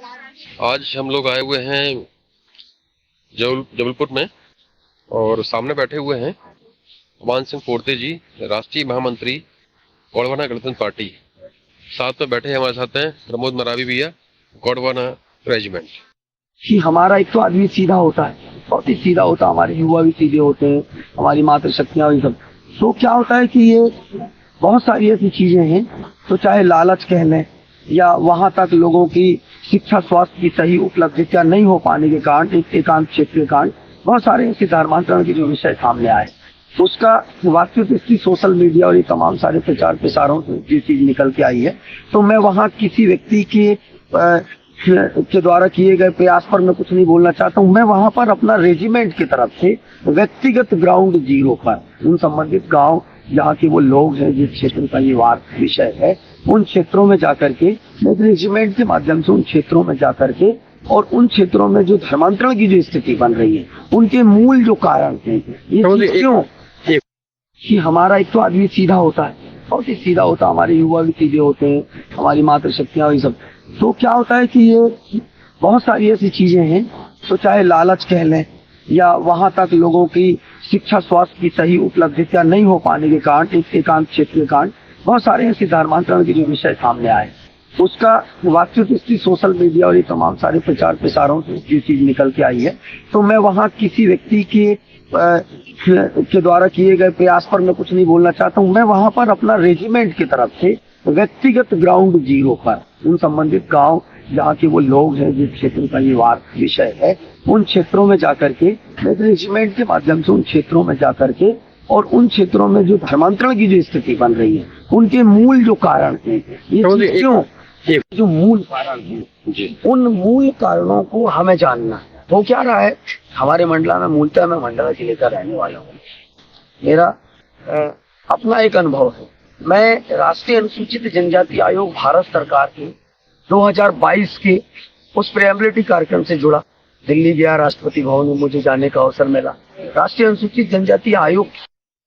आज हम लोग आए हुए हैं जबलपुर में और सामने बैठे हुए हैं मान सिंह पोर्ते जी, राष्ट्रीय महामंत्री गोंडवाना गणतंत्र पार्टी। साथ में बैठे हमारे साथ हैं प्रमोद मरावी भैया, गोंडवाना रेजिमेंट। कि हमारा एक तो आदमी सीधा होता है, बहुत ही सीधा होता है, हमारे युवा भी सीधे होते हैं, हमारी मातृशक्तियां और ये सब। तो क्या होता है कि ये बहुत सारी ऐसी चीजें हैं, तो चाहे लालच कह लें या वहां तक लोगों की शिक्षा स्वास्थ्य की सही उपलब्धियां नहीं हो पाने के कारण, एकांत क्षेत्र के कारण बहुत सारे ऐसे धर्मांतरण के जो विषय सामने आए, उसका वास्तविक दृष्टि सोशल मीडिया और ये तमाम सारे प्रचार प्रसारों से ये चीज निकल के आई है। तो मैं वहाँ किसी व्यक्ति के द्वारा किए गए प्रयास पर मैं कुछ नहीं बोलना चाहता हूँ। मैं वहाँ पर अपना रेजिमेंट की तरफ से व्यक्तिगत ग्राउंड जीरो पर उन संबंधित गांव जहाँ के वो लोग हैं, जिस क्षेत्र का ये वाद विषय है, उन क्षेत्रों में जाकर के रेजिमेंट के माध्यम से उन क्षेत्रों में जाकर के और उन क्षेत्रों में जो धर्मांतरण की जो स्थिति बन रही है, उनके मूल जो कारण है, ये क्यों कि हमारा एक तो आदमी सीधा होता है, बहुत ही सीधा होता है, हमारे युवा भी सीधे होते हैं, हमारी मातृशक्तियां और ये सब। तो क्या होता है कि ये बहुत सारी ऐसी चीजें हैं, तो चाहे लालच कह लें या वहां तक लोगों की शिक्षा स्वास्थ्य की सही उपलब्धियां नहीं हो पाने के कारण, एकांत क्षेत्र के कारण बहुत सारे ऐसे धर्मांतरण के जो विषय सामने आए, उसका वास्तविक दृष्टि सोशल मीडिया और ये तमाम सारे प्रचार प्रसारों से ये चीज निकल के आई है। तो मैं वहाँ किसी व्यक्ति के द्वारा किए गए प्रयास पर मैं कुछ नहीं बोलना चाहता हूँ। मैं वहाँ पर अपना रेजिमेंट की तरफ से व्यक्तिगत ग्राउंड जीरो पर उन संबंधित गांव जहाँ के वो लोग हैं, जिस क्षेत्र का ये वाद विषय है, उन क्षेत्रों में जाकर के रेजिमेंट के माध्यम से उन क्षेत्रों में जाकर के और उन क्षेत्रों में जो धर्मांतरण की जो स्थिति बन रही है, उनके मूल जो कारण है, ये क्यों जो मूल कारण है, उन मूल कारणों को हमें जानना है। वो क्या रहा है, हमारे मंडला में मूलतः मैं मंडला जिले का रहने वाला हूँ। मेरा अपना एक अनुभव है। मैं राष्ट्रीय अनुसूचित जनजाति आयोग भारत सरकार के 2022 के उस प्रेम्बलिटी कार्यक्रम से जुड़ा, दिल्ली गया, राष्ट्रपति भवन में मुझे जाने का अवसर मिला। राष्ट्रीय अनुसूचित जनजाति आयोग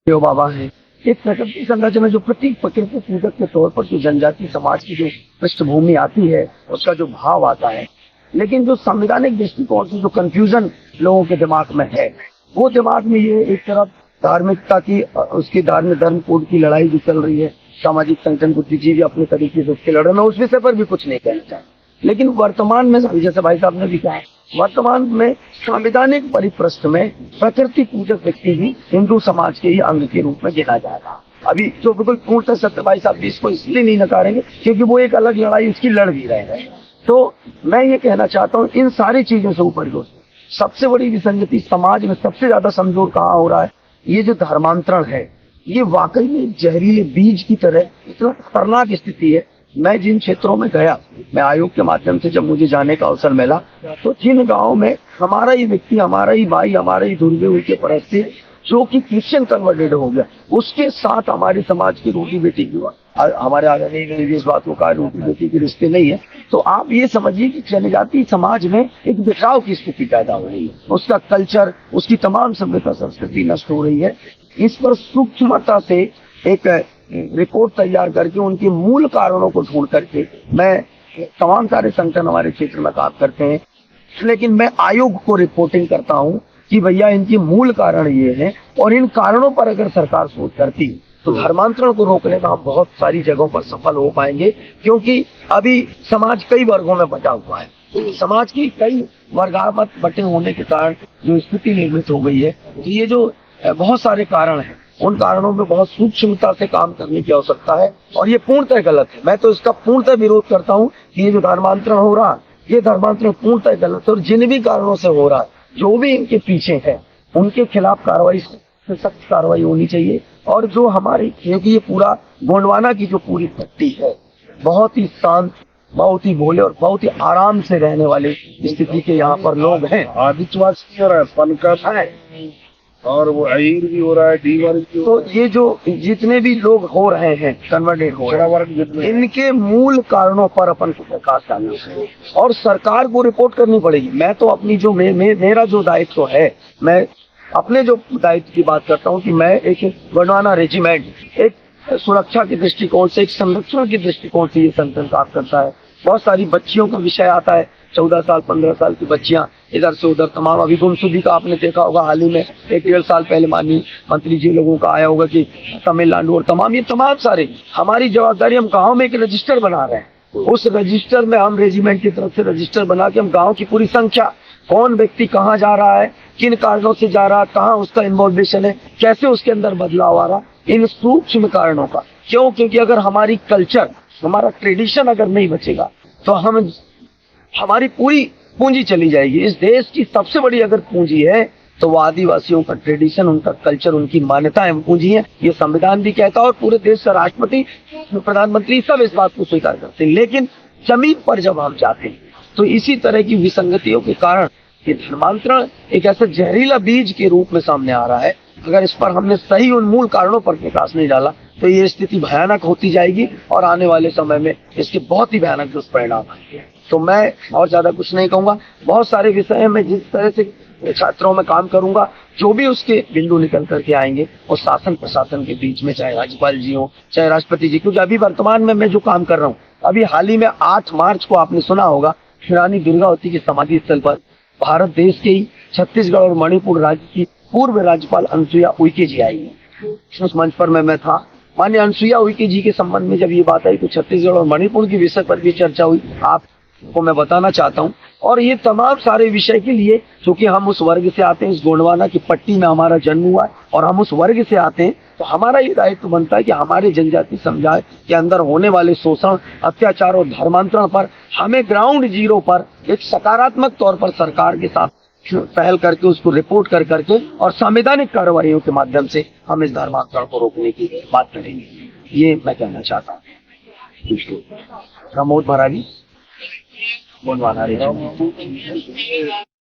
जो बाबा है, एक प्रकृति संरचना में जो प्रतीक प्रकृति पूजक के तौर पर जो जनजाति समाज की जो पृष्ठभूमि आती है, उसका जो भाव आता है, लेकिन जो संवैधानिक दृष्टिकोण से जो कंफ्यूजन लोगों के दिमाग में है, वो दिमाग में ये एक तरफ धार्मिकता की, उसकी धर्म कोड की लड़ाई जो चल रही है, सामाजिक संगठन बुद्धिजीवी अपने तरीके से उसके लड़ रहे, मैं उस विषय पर भी कुछ नहीं कहना चाहता। लेकिन वर्तमान में, जैसे भाई साहब ने भी कहा, वर्तमान में संवैधानिक परिपृष्ठ में प्रकृति पूजक व्यक्ति भी हिंदू समाज के ही अंग के रूप में गिना जाएगा। अभी जो बिल्कुल पूर्णतः सत्य भाई साहब भी इसको इसलिए नहीं नकारेंगे क्योंकि वो एक अलग लड़ाई उसकी लड़ भी रहे हैं। तो मैं ये कहना चाहता हूँ, इन सारी चीजों से ऊपर जो सबसे बड़ी विसंगति समाज में सबसे ज्यादा समझौर कहाँ हो रहा है, ये जो धर्मांतरण है, ये वाकई में जहरीले बीज की तरह इतना खतरनाक स्थिति है। मैं जिन क्षेत्रों में गया, मैं आयोग के माध्यम से जब मुझे जाने का अवसर मिला, तो जिन गाँव में हमारा ही व्यक्ति, हमारा ही भाई, हमारे ही धुर्वे उनके परस्ती जो कि क्रिश्चियन कन्वर्टेड हो गया, उसके साथ हमारे समाज की रोटी बेटी की, हमारे आगे नहीं इस बात को कहा रोटी बेटी के रिश्ते नहीं है। तो आप ये समझिए कि जनजाति समाज में एक बिखराव की स्थिति पैदा हो रही है, उसका कल्चर, उसकी तमाम सभ्यता संस्कृति नष्ट हो रही है। इस पर सूक्ष्मता से एक रिपोर्ट तैयार करके उनके मूल कारणों को ढूंढ करके, मैं तमाम सारे संगठन हमारे क्षेत्र में काम करते हैं, लेकिन मैं आयोग को रिपोर्टिंग करता हूँ कि भैया इनके मूल कारण ये हैं, और इन कारणों पर अगर सरकार सोच करती तो धर्मांतरण को रोकने में हम बहुत सारी जगहों पर सफल हो पाएंगे। क्योंकि अभी समाज कई वर्गों में बटा हुआ है, तो समाज की कई वर्गामत बटे होने के कारण जो स्थिति निर्मित हो गई है, तो ये जो बहुत सारे कारण हैं, उन कारणों में बहुत सूक्ष्मता से काम करने की आवश्यकता है, और ये पूर्णतः गलत है। मैं तो इसका पूर्णतः विरोध करता हूँ कि ये जो धर्मांतरण हो रहा है, ये धर्मांतरण पूर्णतः गलत है, और जिन भी कारणों से हो रहा है, जो भी इनके पीछे है, उनके खिलाफ कार्रवाई, सख्त कार्रवाई होनी चाहिए। और जो हमारी, क्योंकि ये पूरा गोंडवाना की जो पूरी पट्टी है, बहुत ही शांत, बहुत ही भोले और बहुत ही आराम से रहने वाले स्थिति के यहाँ पर लोग हैं। आदित्यवासी हो रहा है, पनकट है, और वो अहीर भी हो रहा है, डीवर भी हो रहा है। तो ये जो जितने भी लोग हो रहे हैं, कन्वर्टेड हो रहे हैं, इनके मूल कारणों पर अपन को प्रकाश डालना है और सरकार को रिपोर्ट करनी पड़ेगी। मैं तो अपनी जो मेरा जो दायित्व है, मैं अपने जो दायित्व की बात करता हूँ कि मैं एक गोंडवाना रेजिमेंट, एक सुरक्षा के दृष्टिकोण से, एक संरक्षण के दृष्टिकोण से ये संगठन काम करता है। बहुत सारी बच्चियों का विषय आता है, 14 साल 15 साल की बच्चियां इधर से उधर तमाम। अभी गुमशुदगी का आपने देखा होगा, हाल ही में 1-1.5 साल पहले माननीय मंत्री जी लोगों का आया होगा कि तमिलनाडु और तमाम, ये तमाम सारे हमारी जवाबदारी, हम गाँव में एक रजिस्टर बना रहे हैं। उस रजिस्टर में हम रेजिमेंट की तरफ से रजिस्टर बना के हम गाँव की पूरी संख्या, कौन व्यक्ति कहाँ जा रहा है, किन कारणों से जा रहा है, कहाँ उसका इन्वॉल्वेशन है, कैसे उसके अंदर बदलाव आ रहा, इन सूक्ष्म कारणों का। क्यों? क्योंकि अगर हमारी कल्चर, हमारा ट्रेडिशन अगर नहीं बचेगा तो हमारी पूरी पूंजी चली जाएगी। इस देश की सबसे बड़ी अगर पूंजी है तो वो आदिवासियों का ट्रेडिशन, उनका कल्चर, उनकी मान्यताएं पूंजी है। ये संविधान भी कहता है और पूरे देश का राष्ट्रपति, प्रधानमंत्री सब इस बात को स्वीकार करते हैं। लेकिन जमीन पर जब हम जाते हैं तो इसी तरह की विसंगतियों के कारण ये धर्मांतरण एक ऐसा जहरीला बीज के रूप में सामने आ रहा है। अगर इस पर हमने सही उन मूल कारणों पर प्रकाश नहीं डाला तो ये स्थिति भयानक होती जाएगी और आने वाले समय में इसके बहुत ही भयानक दुष्परिणाम आएंगे। तो मैं और ज्यादा कुछ नहीं कहूंगा। बहुत सारे विषय हैं, मैं जिस तरह से छात्रों में काम करूंगा, जो भी उसके बिंदु निकल करके आएंगे वो शासन प्रशासन के बीच में, चाहे राज्यपाल जी हो चाहे राष्ट्रपति जी, क्योंकि अभी वर्तमान में मैं जो काम कर रहा हूँ, अभी हाल ही में 8 मार्च को आपने सुना होगा, रानी दुर्गावती की समाधि स्थल पर भारत देश के ही छत्तीसगढ़ और मणिपुर राज्य की पूर्व राज्यपाल अनुसुईया उइके जी आई। उस मंच पर मैं था। माननीय अनुसुईया उइके जी के संबंध में जब ये बात आई तो छत्तीसगढ़ और मणिपुर के विषय पर भी चर्चा हुई, आपको मैं बताना चाहता हूँ। और ये तमाम सारे विषय के लिए, क्योंकि हम उस वर्ग से आते हैं, इस गोंडवाना की पट्टी में हमारा जन्म हुआ है और हम उस वर्ग से आते हैं, तो हमारा ये दायित्व बनता है कि हमारे जनजाति समुदाय के अंदर होने वाले शोषण, अत्याचार और धर्मांतरण पर हमें ग्राउंड जीरो पर एक सकारात्मक तौर पर सरकार के साथ पहल करके उसको रिपोर्ट कर करके और संवैधानिक कार्रवाइयों के माध्यम से हम इस धर्मांतरण को रोकने की बात करेंगे। ये मैं कहना चाहता हूँ। प्रमोद भरावी, गोंडवाना रेजिमेंट।